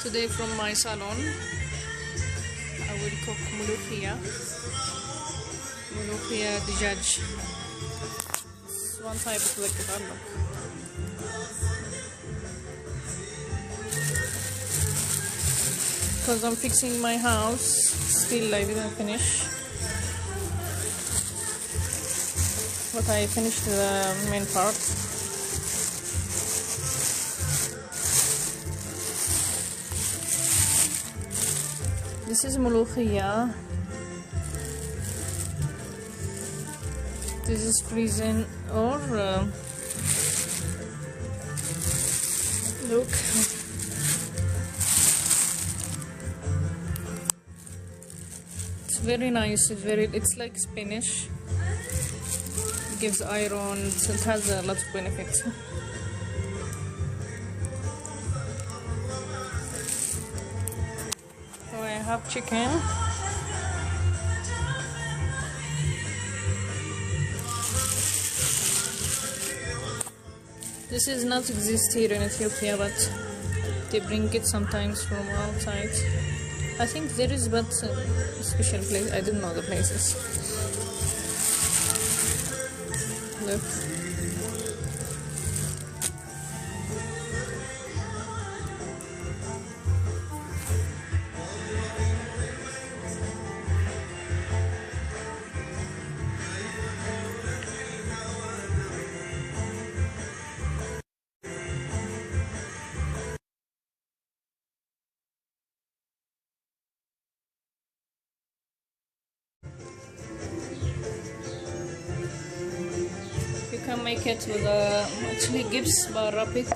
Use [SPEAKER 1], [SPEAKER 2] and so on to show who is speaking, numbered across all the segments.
[SPEAKER 1] Today from my salon, I will cook ملوخية دجاج. It's one type of like الأرنب. Because I'm fixing my house, still I didn't finish. But I finished the main part. This is الملوخية. This is freezing or look. It's very nice. It's like spinach. It gives iron. It has a lot of benefits. So I have chicken. This is not exist here in Ethiopia, but they bring it sometimes from outside. I think there is, but a special place. I don't know the places. Look. You can make it with actually gives wrap it.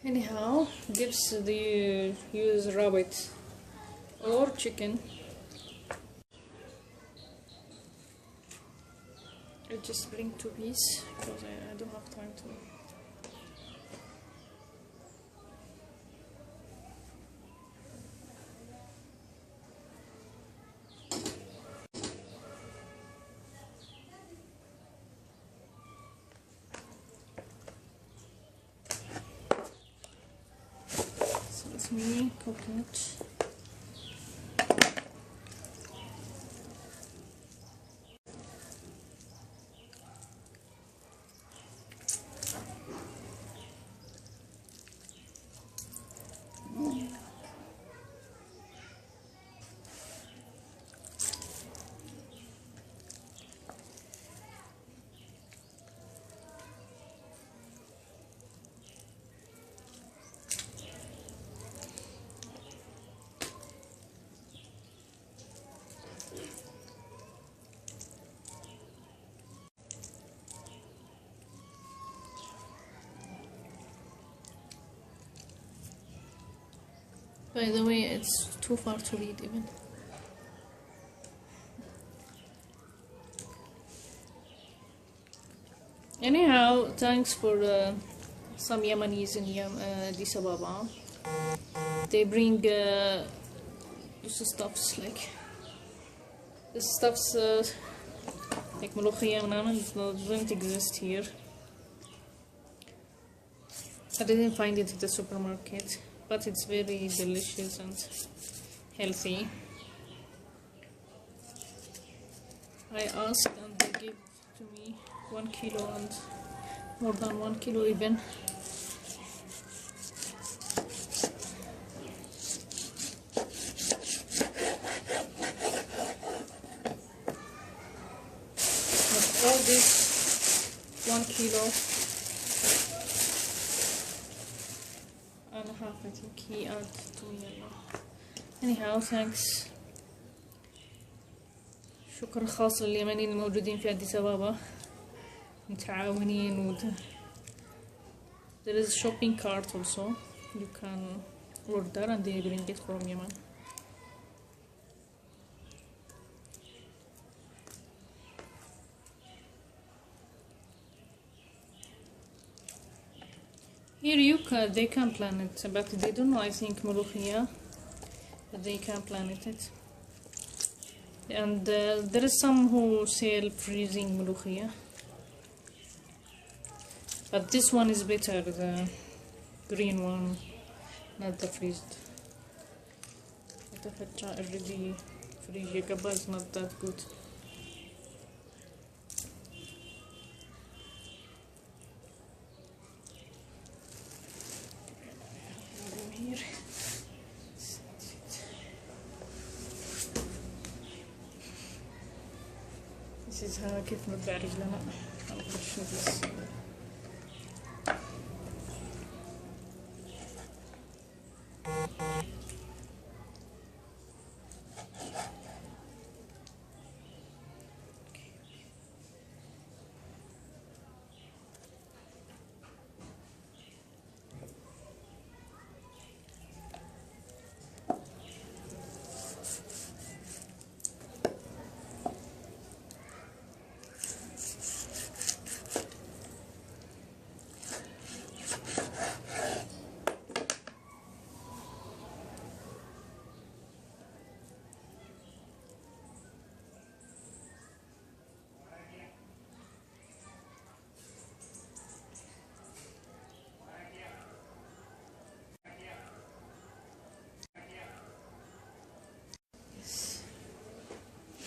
[SPEAKER 1] Anyhow, gives the use rabbit or chicken. I just bring 2 pieces because I don't have time to. So it's me cooking it. By the way, it's too far to read even. Anyhow, thanks for some Yemenis in Addis Ababa. They bring this stuffs like like ملوخية it doesn't exist here. I didn't find it at the supermarket, but it's very delicious and healthy. I asked and they gave to me 1 kilo and more than 1 kilo even. But all this 1 kilo and a half, I think he added to me. Anyhow, thanks. شكر خاص لليمنيين الموجودين في أديس أبابا متعاونين. There is a shopping cart also. You can order and they bring it from Yemen. Here they can plant it, but they don't know, I think, Mulikih, they can plant it. And there is some who sell freezing Mulikih. But this one is better, the green one, not the freezed. The feta already freeze is not that good. Here. This is how كيف نطلع رجلنا.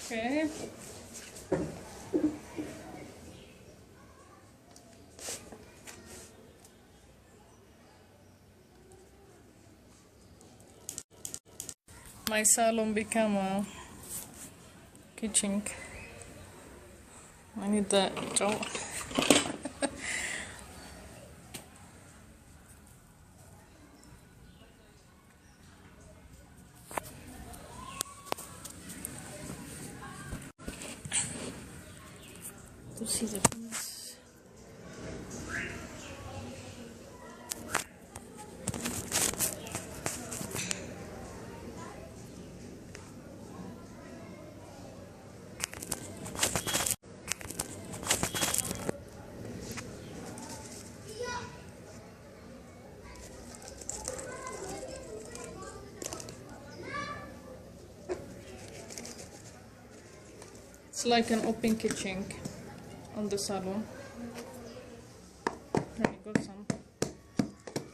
[SPEAKER 1] Okay. My salon become a kitchen. I need that job. To see the things. It's like an open kitchen on the salon. I got some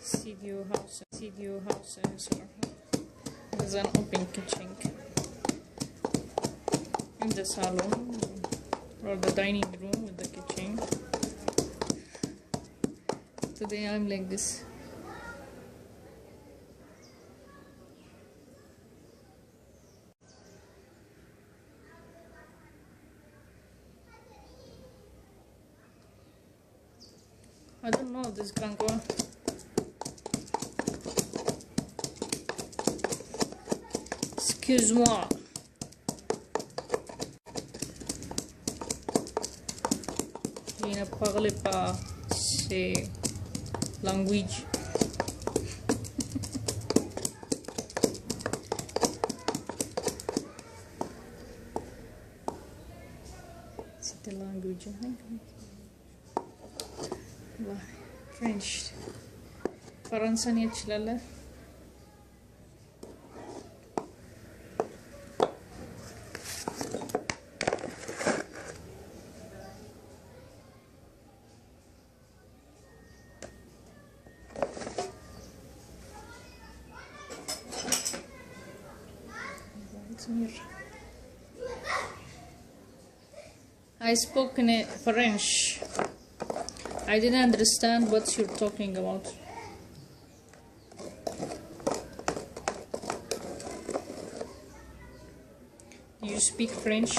[SPEAKER 1] studio house. There's an open kitchen in the salon or the dining room with the kitchen. Today I'm like this. I don't know this can go. Excuse-moi. Je ne parle pas ces languages. C'est the language, I think. French. فرنسا يتشلل. I spoke in French. I didn't understand what you're talking about. Do you speak French?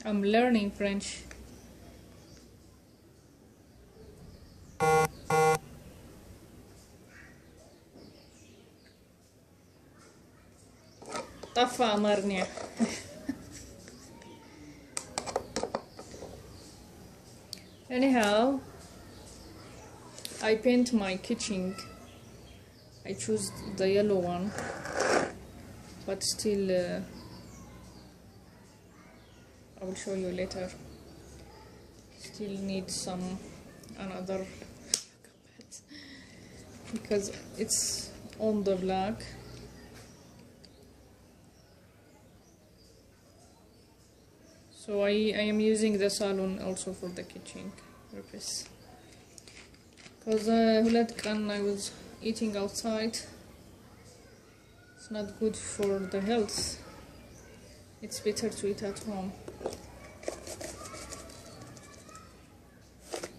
[SPEAKER 1] I'm learning French. طفى أمرني. Anyhow, I paint my kitchen. I choose the yellow one, but still I will show you later. Still need some another because it's on the black. So I am using the salon also for the kitchen purpose. Because I was eating outside. It's not good for the health. It's better to eat at home.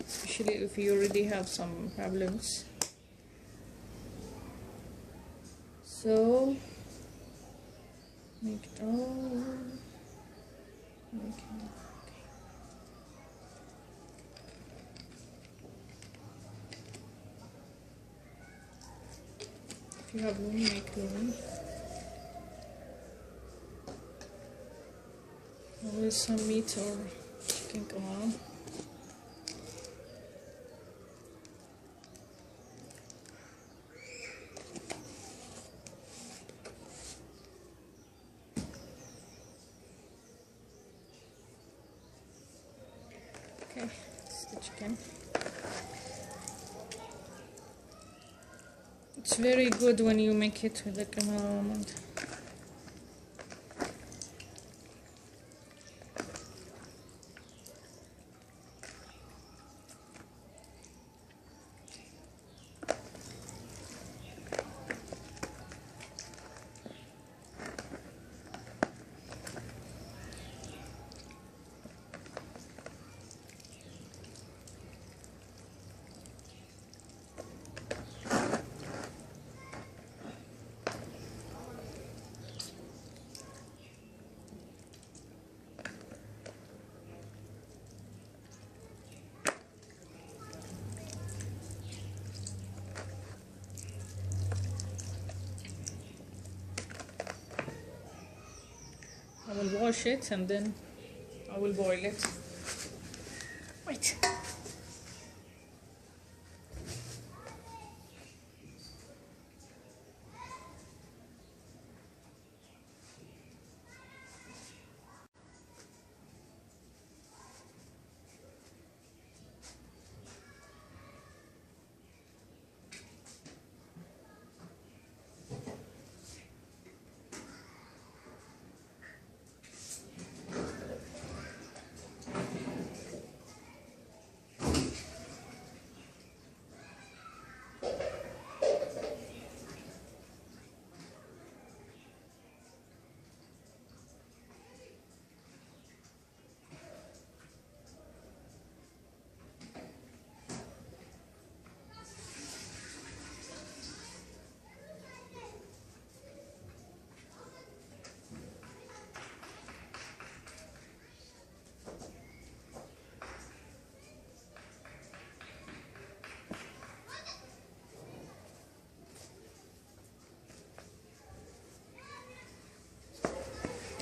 [SPEAKER 1] Especially if you already have some problems. So make it all. Okay. If you have room, make room. Always some meat or chicken kebab. Okay, that's the chicken. It's very good when you make it with the kebab. I will wash it and then I will boil it. Wait.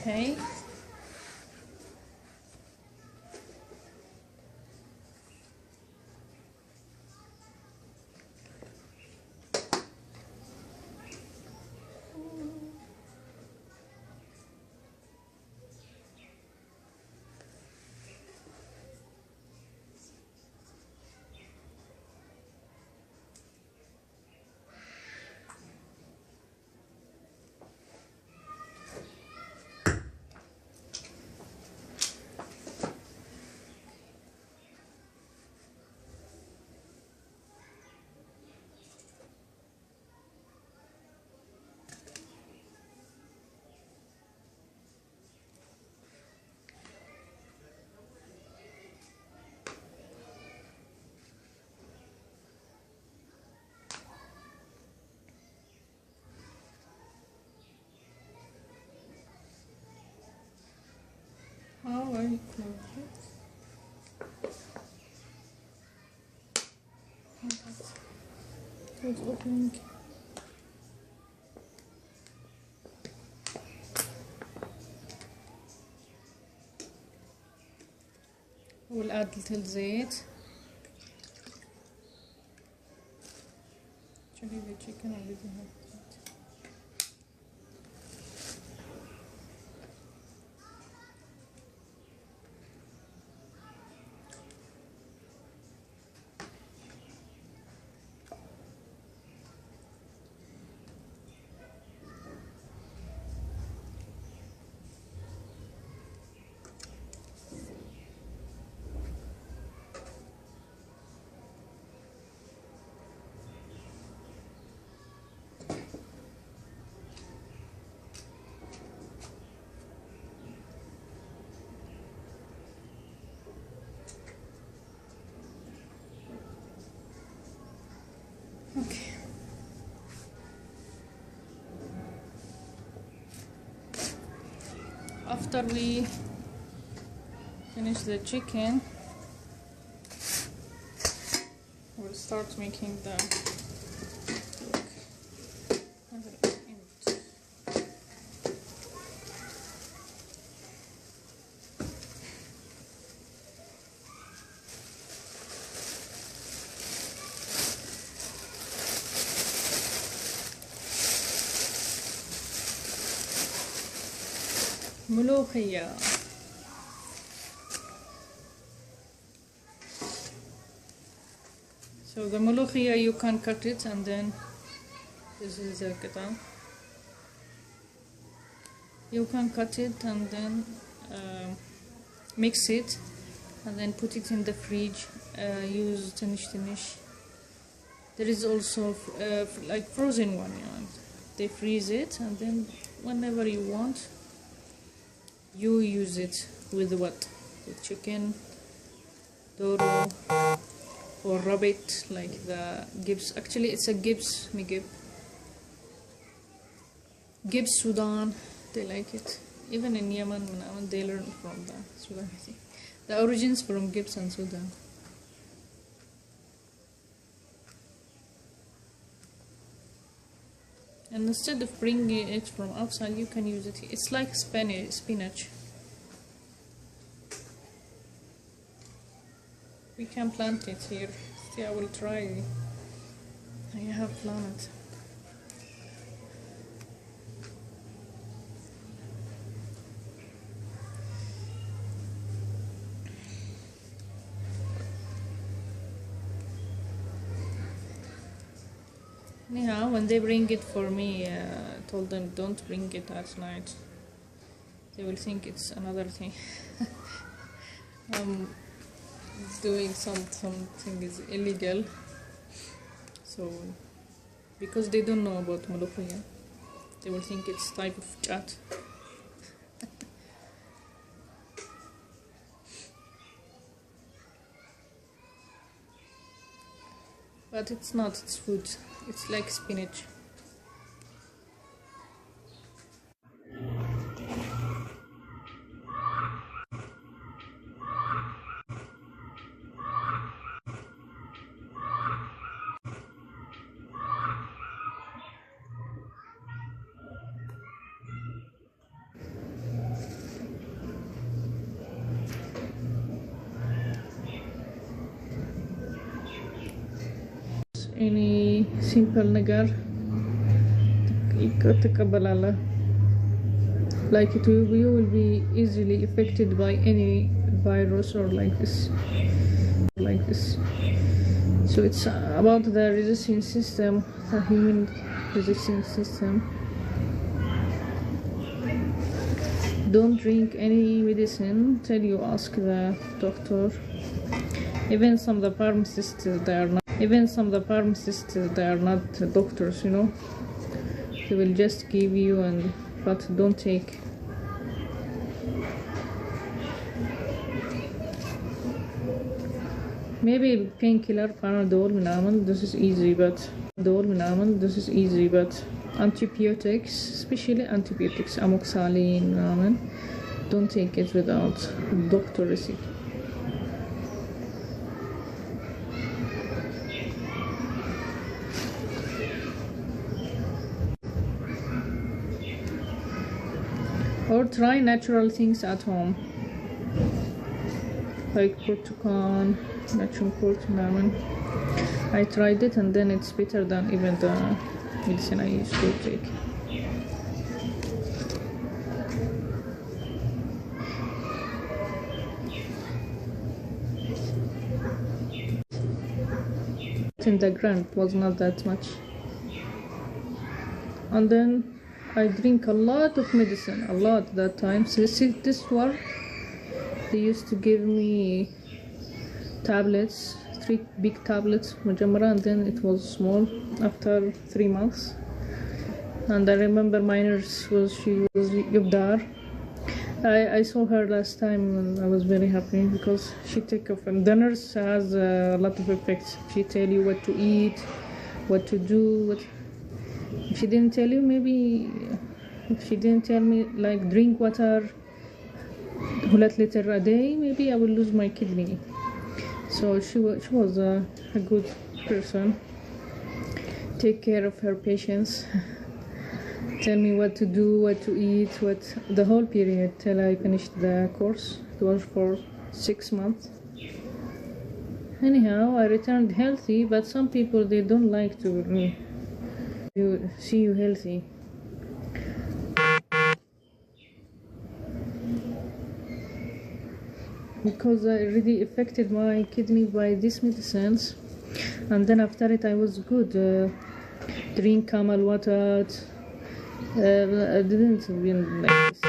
[SPEAKER 1] Okay. How I close it? It's opening. We'll add little zait. Actually, the chicken already has zait. after we finish the chicken, we'll start making the ملوخية. So the ملوخية, you can cut it, and then this is the qita. You can cut it and then mix it and then put it in the fridge. Use tinish. There is also like frozen one, they freeze it, and then whenever you want, you use it with what? With chicken, doro, or rabbit, like the gibbs. Actually, it's a gibbs, gibbs Sudan. They like it. Even in Yemen, they learn from the Sudanese. The origins from gibbs and Sudan. And instead of bringing it from outside, you can use it. It's like spinach. We can plant it here. See, I will try. I have planted. Anyhow, when they bring it for me, I told them don't bring it at night. They will think it's another thing. Doing something is illegal. So, because they don't know about Mulikih, they will think it's type of chat. But it's not, it's food. It's like spinach. Any simple nagar تقبل. Like you will be easily affected by any virus or like this. So it's about the resistance system, the human resistance system. Don't drink any medicine till you ask the doctor. Even some of the pharmacists, they are not doctors, They will just give you, but don't take. Maybe painkiller, Panadol, this is easy, but antibiotics, especially antibiotics, amoxicillin, don't take it without doctor receipt. Or try natural things at home, like portucan, natural portucan. I tried it, and then it's better than even the medicine I used to take. In the grant was not that much, and then I drink a lot of medicine, that time. So this one, they used to give me tablets, 3 big tablets, Majamara, and then it was small after 3 months. And I remember my nurse she was Yubdar. I saw her last time and I was very happy because she took off. And the nurse has a lot of effects. She tell you what to eat, what to do, if she didn't tell you, maybe if she didn't tell me, like drink water, liter a day, maybe I will lose my kidney. So she was a good person. Take care of her patients. Tell me what to do, what to eat, the whole period till I finished the course. It was for 6 months. Anyhow, I returned healthy, but some people, they don't like to see you healthy. Because I really affected my kidney by these medicines, and then after it I was good. Drink camel water. I didn't win like this.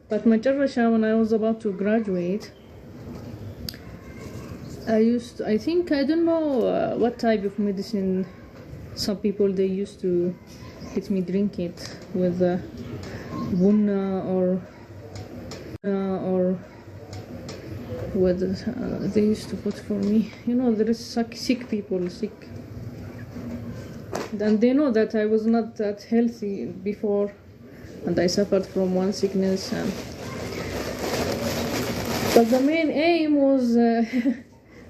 [SPEAKER 1] But Majarasha, when I was about to graduate, I think, I don't know what type of medicine. Some people, they used to let me drink it with bunna or what they used to put for me. You know, there is sick people, and they know that I was not that healthy before, and I suffered from one sickness. But the main aim was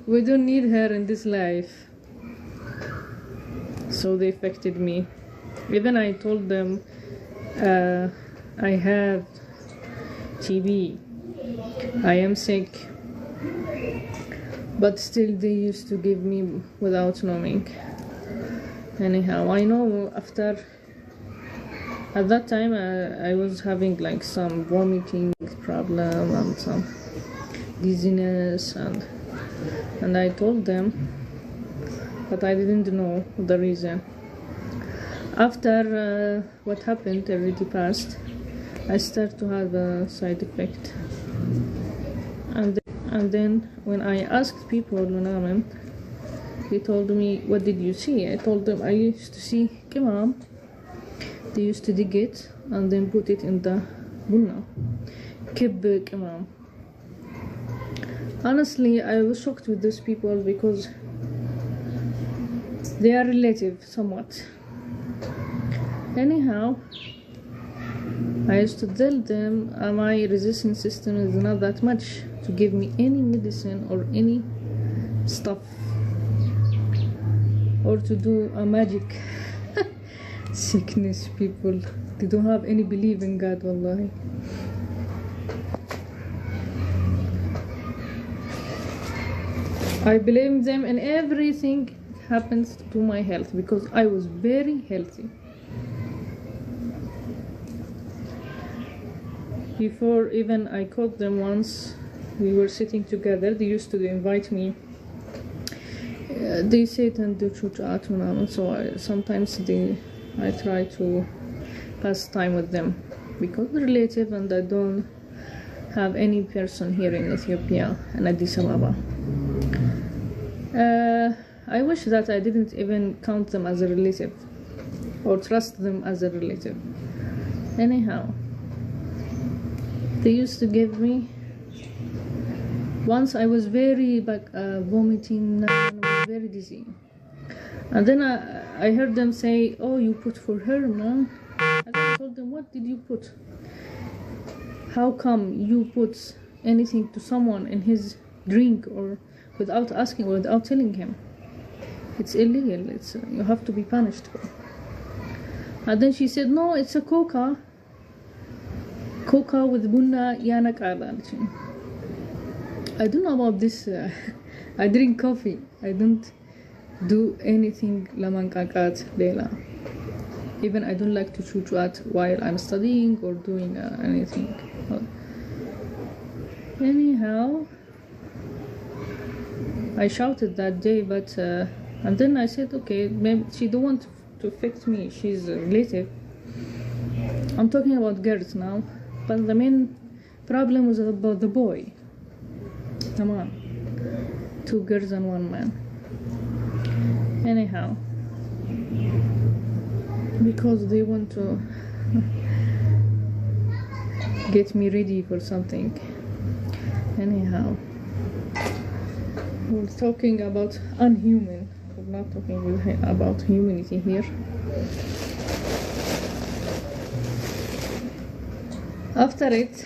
[SPEAKER 1] we don't need her in this life. So they affected me. Even I told them I have TB, I am sick, but still they used to give me without knowing. Anyhow, I know at that time I was having like some vomiting problem and some dizziness, and I told them, but I didn't know the reason. After what happened already passed, I started to have a side effect, and then when I asked people they told me, what did you see? I told them I used to see kimam. They used to dig it and then put it in the bunna. Kib kimam. Honestly, I was shocked with those people because they are relative somewhat. Anyhow, I used to tell them my resistance system is not that much to give me any medicine or any stuff, or to do a magic. Sickness people, they don't have any belief in God, wallahi. I blame them, and everything happens to my health because I was very healthy. Before even I caught them once, we were sitting together, they used to invite me. They sit and do chut-chat, so sometimes I try to pass time with them because they're relative and I don't have any person here in Ethiopia and Addis Ababa. I wish that I didn't even count them as a relative or trust them as a relative. Anyhow, they used to give me. Once I was very vomiting, I was very dizzy, and then I heard them say, "Oh, you put for her, man." And then I told them, "What did you put? How come you put anything to someone in his drink or without asking or without telling him? It's illegal. You have to be punished for." And then she said, "No, it's a coca with bunna yanak alan." I don't know about this. I drink coffee. I don't do anything lamankakat lela. Even I don't like to chut-chat while I'm studying or doing anything. Anyhow, I shouted that day, but and then I said, okay, maybe she don't want to affect me. She's a relative. I'm talking about girls now, but the main problem was about the boy. Come on, 2 girls and 1 man. Anyhow, because they want to get me ready for something. Anyhow, we're talking about unhuman. We're not talking about humanity here. After it,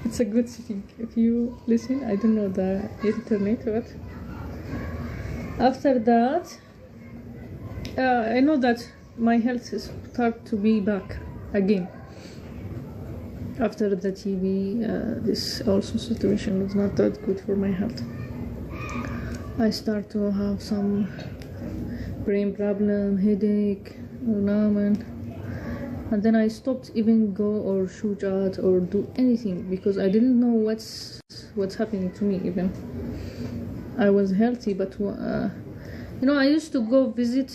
[SPEAKER 1] It's a good setting. If you listen, I don't know the internet, but after that, I know that my health is start to be back again. After the TV, this also situation was not that good for my health. I start to have some brain problem, headache, numbing, and then I stopped even go or shoot out or do anything because I didn't know what's happening to me. Even I was healthy, but I used to go visit,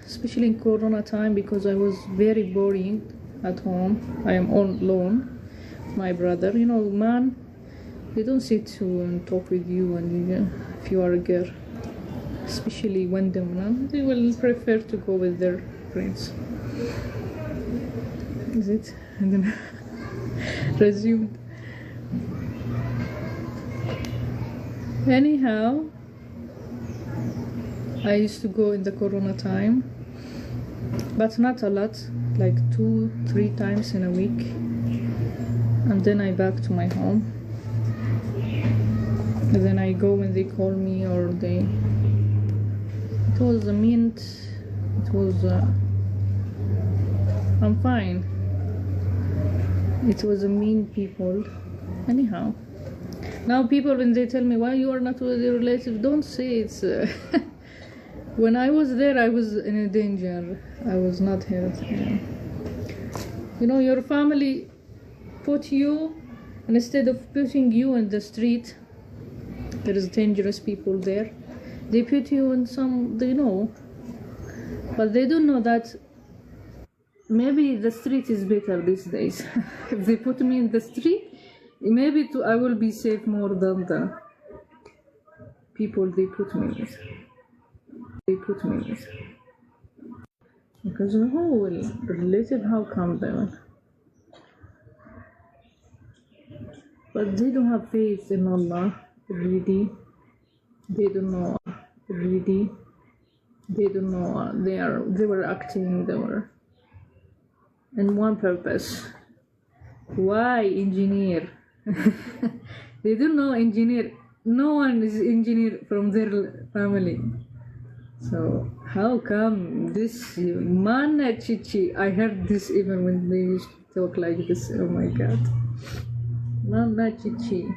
[SPEAKER 1] especially in Corona time, because I was very boring at home. I am all alone. My brother, man, they don't sit to and talk with you, and if you are a girl, especially when they will prefer to go with their friends. Is it? And then resumed. Anyhow, I used to go in the Corona time, but not a lot, like 2-3 times in a week, and then I back to my home. And then I go when they call me, or it was a mint, it was I'm fine. It was a mean people. Anyhow, now people, when they tell me why you are not with your relative, don't say it's when I was there, I was in a danger. I was not healthy. Your family put you, and instead of putting you in the street, there is dangerous people there. They put you in some, but they don't know that maybe the street is better these days. If they put me in the street, maybe I will be safe more than the people they put me with. Because who will relative, how come them? But they don't have faith in Allah, really. They don't know, really. They don't know. They were acting. They were in one purpose. Why engineer? They don't know engineer. No one is engineer from their family. So how come this Mana Chichi? I heard this even when they used to talk like this. Oh my God, Mana Chichi.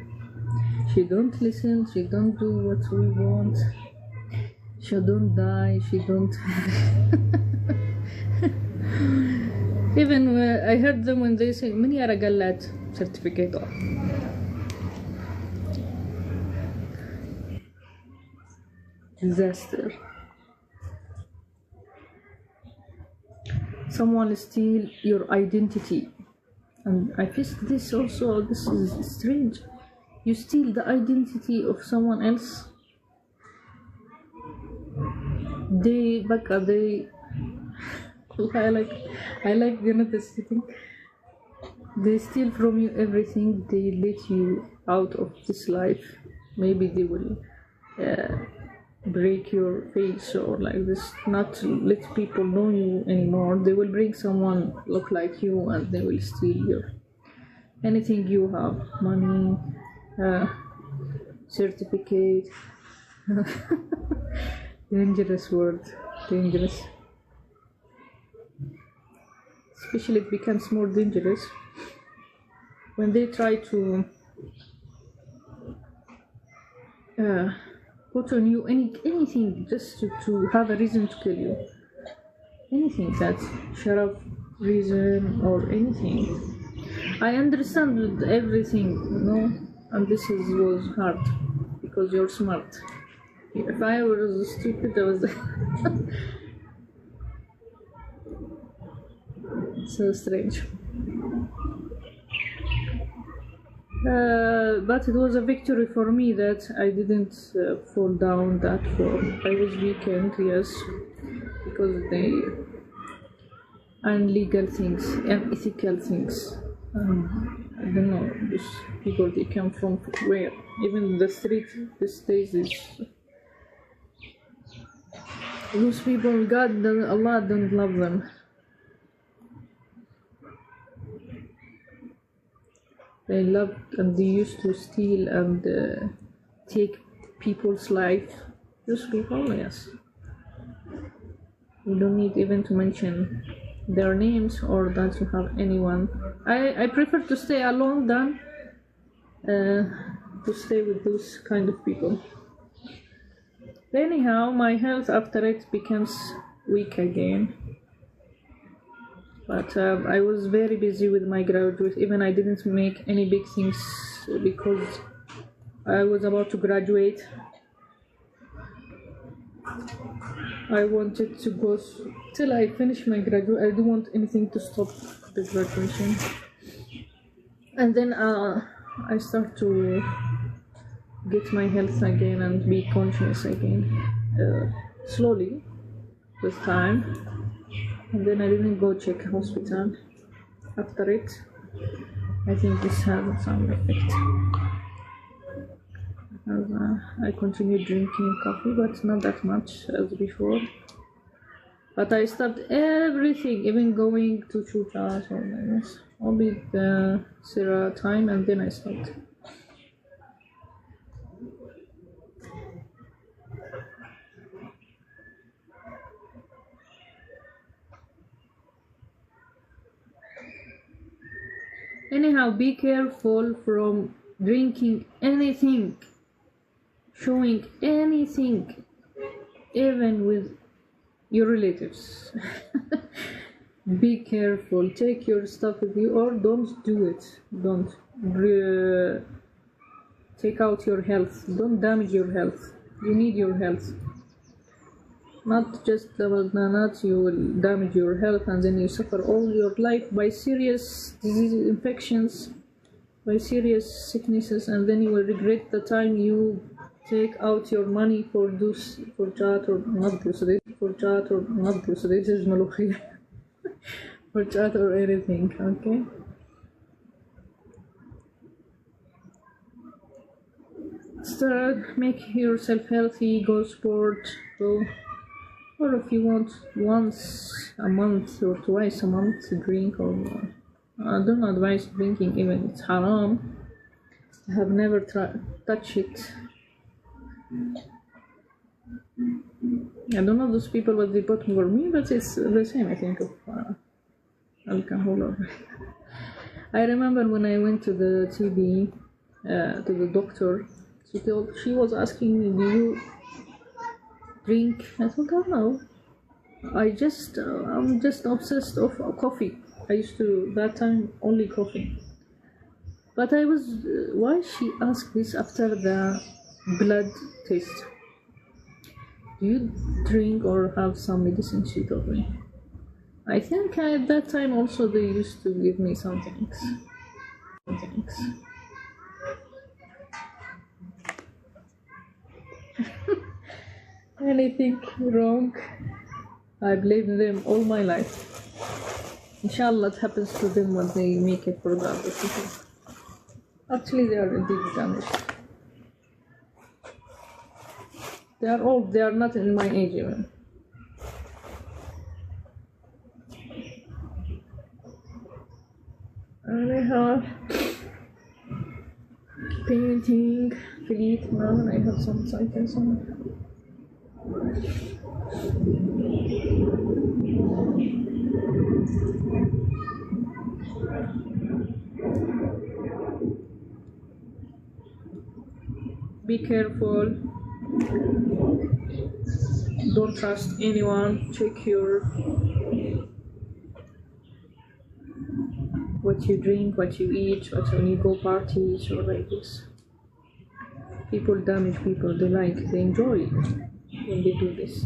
[SPEAKER 1] She don't listen. She don't do what we want. She don't die. She don't. Even I heard them when they say "Many aragalat certificate." Disaster. Someone steal your identity, and I faced this also. This is strange. You steal the identity of someone else. They I like this thing. They steal from you everything. They let you out of this life. Maybe they will break your face or like this, not to let people know you anymore. They will bring someone look like you, and they will steal your anything you have, money, certificate. Dangerous word, dangerous. Especially it becomes more dangerous when they try to put on you anything just to have a reason to kill you. Anything that's sharaf reason or anything. I understand with everything, and this was hard because you're smart. If I was stupid, I was so strange. But it was a victory for me that I didn't fall down that far. I was weakened, yes, because they illegal things, unethical things. I don't know, these people, they come from where? Even the street these days is. Those people, Allah don't love them. They loved and they used to steal and take people's life. Those people, yes. You don't need even to mention their names or that you have anyone. I prefer to stay alone than to stay with those kind of people. Anyhow, my health after it becomes weak again. But I was very busy with my graduate. Even I didn't make any big things because I was about to graduate. I wanted to go till I finish my graduate. I don't want anything to stop the graduation. And then I start to get my health again and be conscious again, slowly, with time. And then I didn't go check hospital after it. I think this has some effect. I continued drinking coffee, but not that much as before. But I stopped everything, even going to chuchas or this, only the Sira time, and then I stopped. Anyhow, be careful from drinking anything, showing anything, even with your relatives. Be careful, take your stuff with you or don't do it. Don't take out your health, don't damage your health. You need your health. Not just about that, you will damage your health and then you suffer all your life by serious disease infections, by serious sicknesses, and then you will regret the time you take out your money for this, for chat or not this, for chat or not this. This is Mulikih. For chat or anything, okay? Start, make yourself healthy, go sport, go. Or if you want once a month or twice a month to drink, or I don't advise drinking even, it's haram. I have never touched it. I don't know those people what they put for me, but it's the same I think of alcohol. I remember when I went to the TB, to the doctor, she was asking me, do you drink? I thought, oh no, I'm just obsessed of coffee. I used to that time only coffee. But I was, why she asked this after the blood test? Do you drink or have some medicine? She told me. I think at that time also they used to give me some things. Anything wrong, I blame them all my life. Inshallah it happens to them when they make it for the other people. Actually they are indeed damaged. They are old, they are not in my age even. Anyhow, painting, fleet, man, I have some cycles on. Be careful, don't trust anyone, check your what you drink, what you eat, when you go parties or like this. People damage people, they enjoy it when they do this.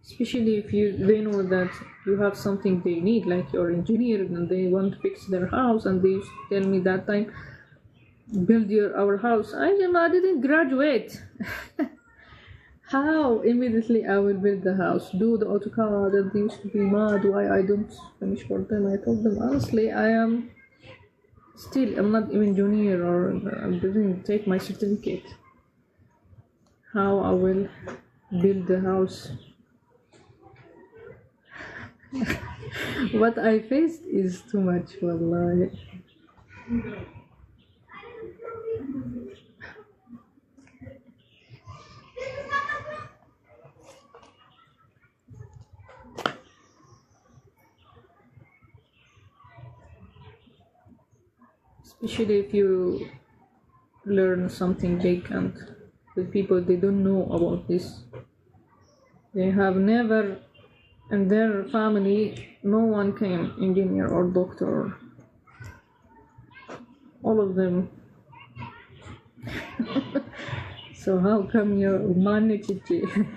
[SPEAKER 1] Especially if they know that you have something they need, like you're engineer and they want to fix their house, and they used to tell me that time, build our house. I didn't graduate. How immediately I will build the house, do the AutoCAD, and they used to be mad why I don't finish for them. I told them honestly, I'm not even junior, or I didn't take my certificate. how I will build the house. What I faced is too much, wallahi. Especially if you learn something big and with people they don't know about this. They have never in their family, no one came engineer or doctor. All of them. So how come you Manichichi?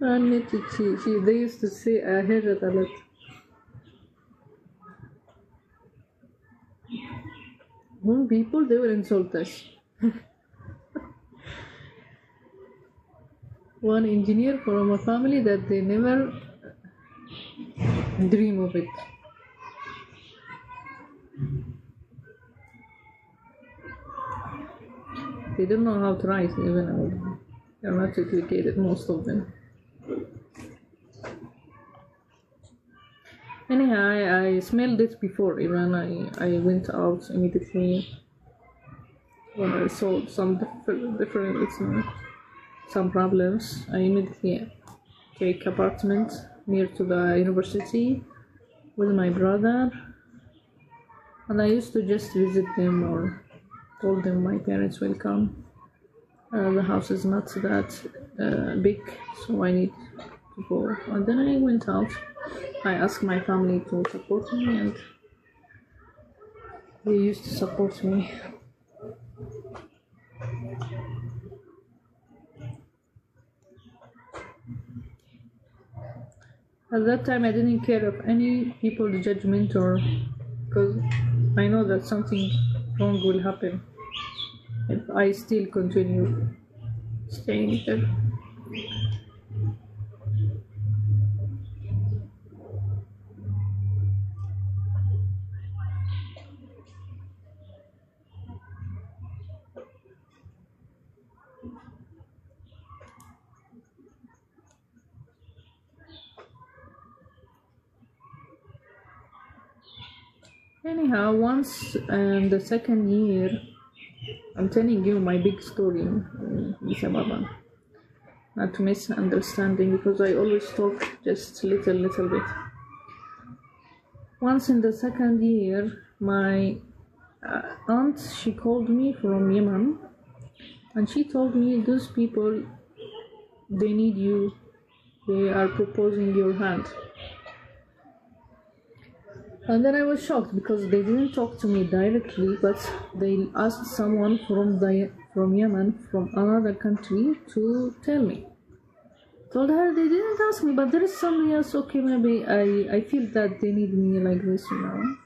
[SPEAKER 1] Manichichi. They used to say I heard it a lot. When people they will insult us. One engineer from a family that they never dream of it. They don't know how to write even. They're not educated, most of them. Anyhow, I smelled it before even I went out immediately when I saw some different some problems. I immediately take apartment near to the university with my brother, and I used to just visit them or told them my parents will come. The house is not that big, so I need to go. And then I went out. I asked my family to support me, and they used to support me. At that time I didn't care of any people's judgment, or because I know that something wrong will happen if I still continue staying there. Anyhow, once in the second year, I'm telling you my big story, Baba. Not to misunderstanding, because I always talk just little bit. Once in the second year, my aunt, she called me from Yemen, and she told me those people, they need you, they are proposing your hand. And then I was shocked because they didn't talk to me directly, but they asked someone from Yemen, from another country, to tell me. Told her they didn't ask me, but there is somebody else. Okay, maybe I feel that they need me like this, you know.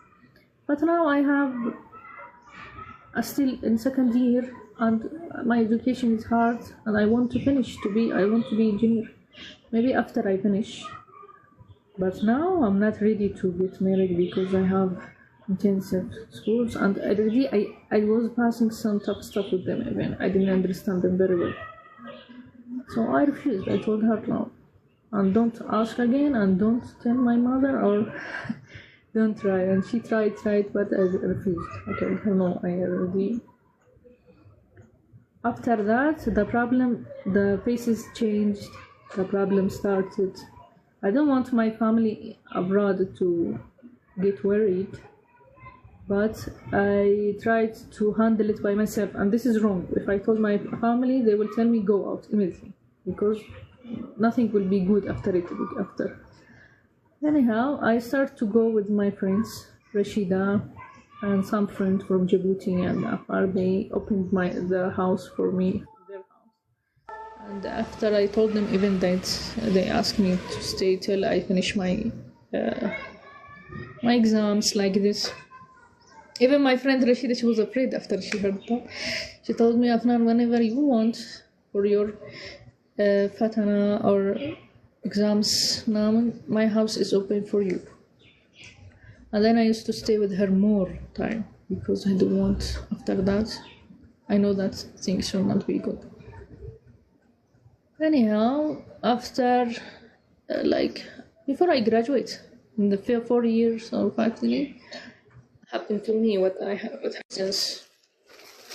[SPEAKER 1] But now I have still in second year, and my education is hard, and I want to finish I want to be engineer. Maybe after I finish. But now I'm not ready to get married because I have intensive schools, and already I was passing some tough stuff with them even. I didn't understand them very well. So I refused. I told her no. And don't ask again, and don't tell my mother, or don't try. And she tried, but I refused. I told her no, I already. After that, the faces changed, the problem started. I don't want my family abroad to get worried, but I tried to handle it by myself, and this is wrong. If I told my family, they will tell me go out immediately, because nothing will be good after it. Anyhow, I start to go with my friends, Rashida, and some friends from Djibouti and Afar. They opened the house for me. And after I told them even that, they asked me to stay till I finish my exams like this. Even my friend Rashida, she was afraid after she heard that. She told me, Afnan, whenever you want for your fatana or exams, my house is open for you. And then I used to stay with her more time, because I don't want after that I know that things will not be good. Anyhow, after before I graduate, in the 4 years or 5 years, happened to me what happens.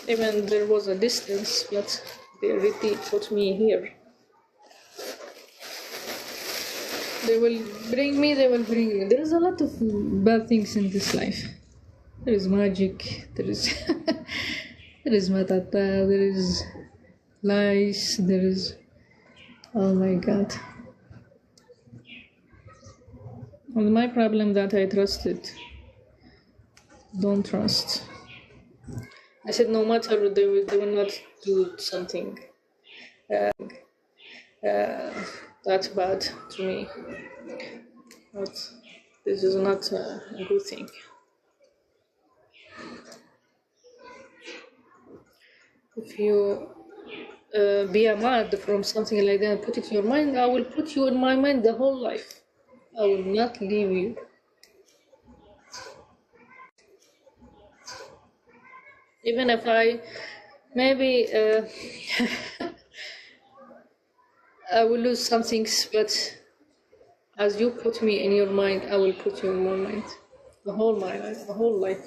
[SPEAKER 1] Even there was a distance, but they really put me here. They will bring me. There is a lot of bad things in this life. There is magic, there is there is matata, there is lies, there is, oh my god. And my problem that I trusted, don't trust. I said no matter what they will not do something that bad to me. But this is not a good thing. If you be mad from something like that, put it in your mind, I will put you in my mind the whole life. I will not leave you. Even if I, maybe I will lose some things, but as you put me in your mind, I will put you in my mind. The whole my life, the whole life.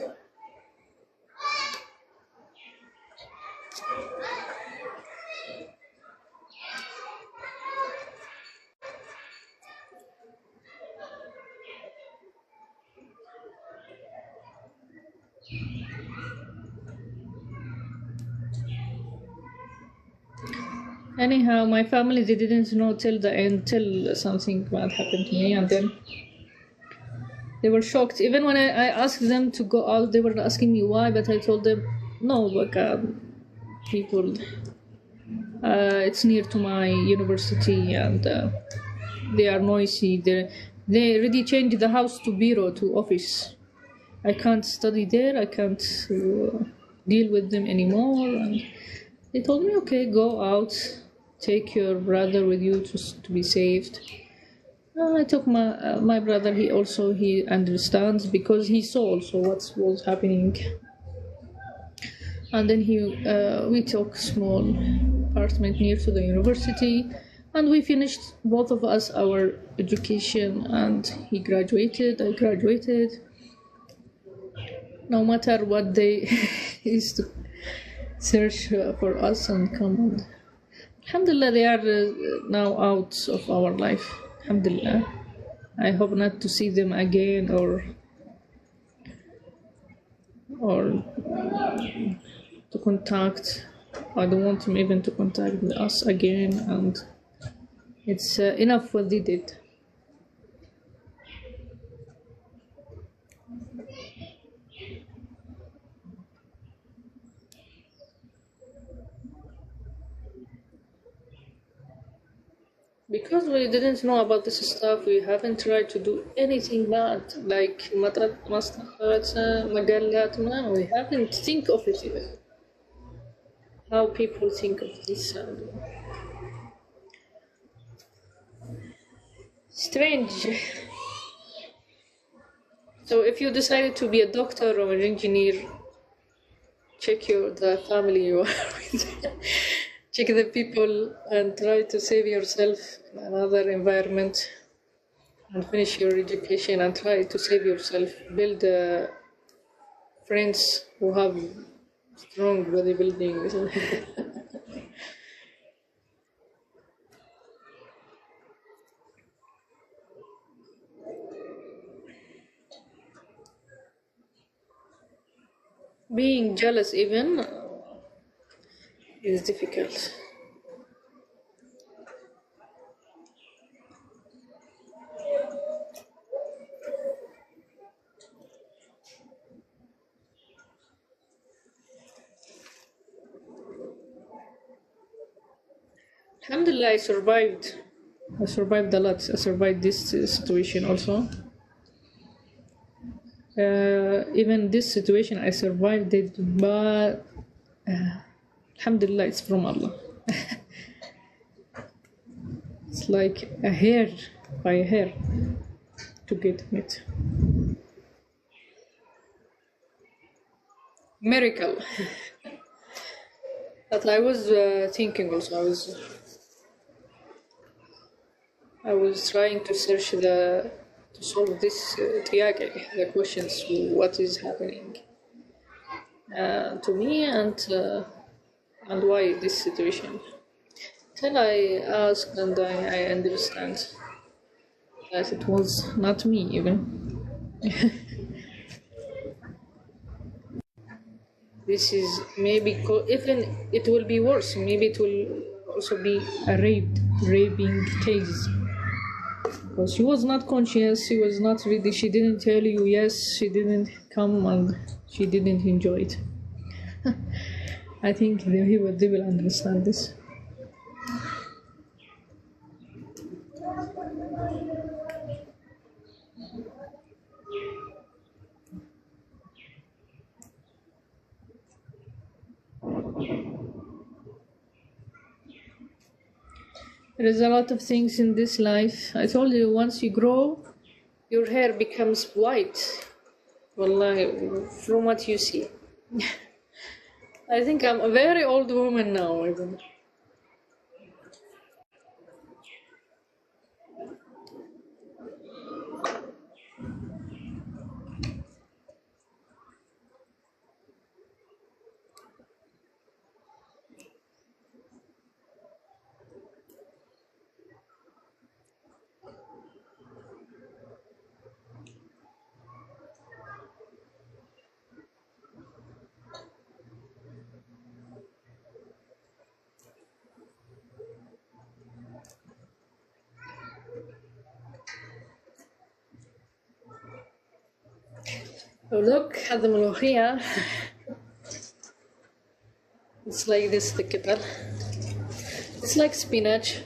[SPEAKER 1] Anyhow, my family, they didn't know till the end, till something bad happened to me, and then they were shocked. Even when I asked them to go out, they were asking me why, but I told them, no, people, it's near to my university, and they are noisy. They already changed the house to bureau, to office. I can't study there, I can't deal with them anymore, and they told me, okay, go out, take your brother with you to be saved. I took my brother. He understands, because he saw also what was happening. And then we took small apartment near to the university, and we finished, both of us, our education, and he graduated, I graduated. No matter what they used to search for us and come on. Alhamdulillah, they are now out of our life. Alhamdulillah. I hope not to see them again or to contact. I don't want them even to contact us again, and it's enough what they did. Because we didn't know about this stuff, we haven't tried to do anything bad, like we haven't think of it even. How people think of this. Strange. So if you decided to be a doctor or an engineer, check the family you are with. Check the people and try to save yourself in another environment, and finish your education and try to save yourself. Build friends who have strong bodybuilding. Being jealous even is difficult. Alhamdulillah, I survived a lot. I survived this situation also. Even this situation, I survived it, but Alhamdulillah, it's from Allah. It's like a hair by a hair to get it. Miracle. But I was thinking also. I was trying to search to solve this the questions. What is happening to me and why this situation. Till I asked and I understand that it was not me even. This is maybe even it will be worse. Maybe it will also be a raping case. Because she was not conscious. She was not ready. She didn't tell you yes. She didn't come and she didn't enjoy it. I think they will understand this. There is a lot of things in this life. I told you, once you grow, your hair becomes white. Wallahi, from what you see. I think I'm a very old woman now, even. So look at the ملوخية. It's like this, the kettle. It's like spinach.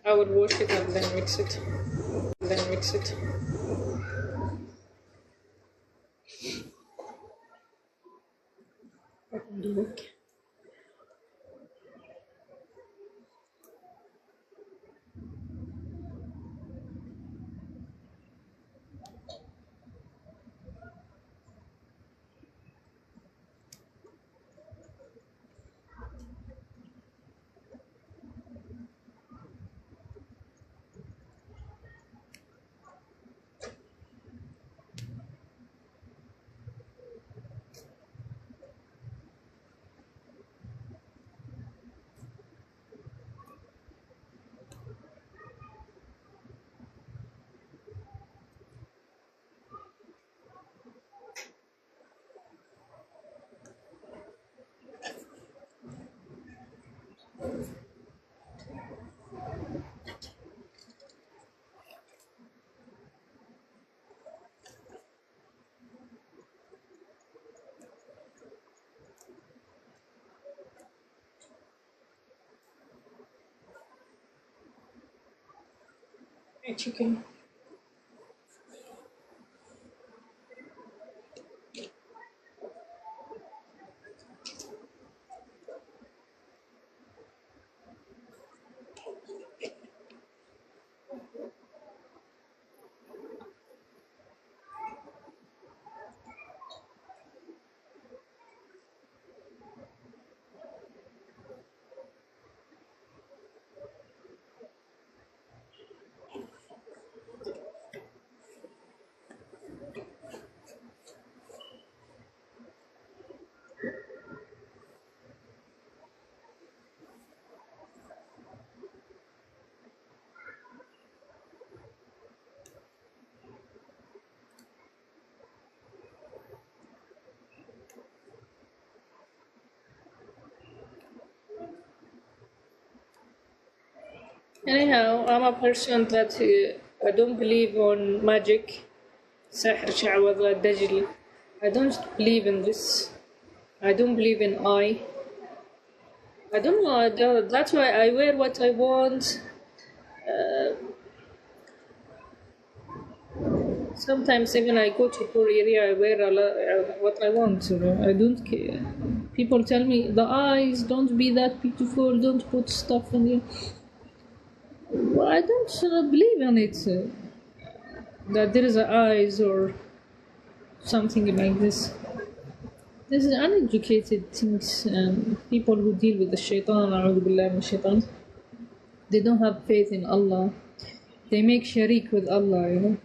[SPEAKER 1] I would wash it and then mix it. Look. Hey, chicken. Anyhow, I'm a person that I don't believe on magic. سحر شعوذة دجل. I don't believe in this. I don't believe in I don't know. That's why I wear what I want. Sometimes even I go to poor area, I wear what I want. I don't care. People tell me the eyes don't be that beautiful. Don't put stuff in you. Well, I don't believe in it. That there is eyes or something like this. This is uneducated things, people who deal with the shaitan, a'udhu billahi min shaitan. They don't have faith in Allah. They make sharik with Allah, you know.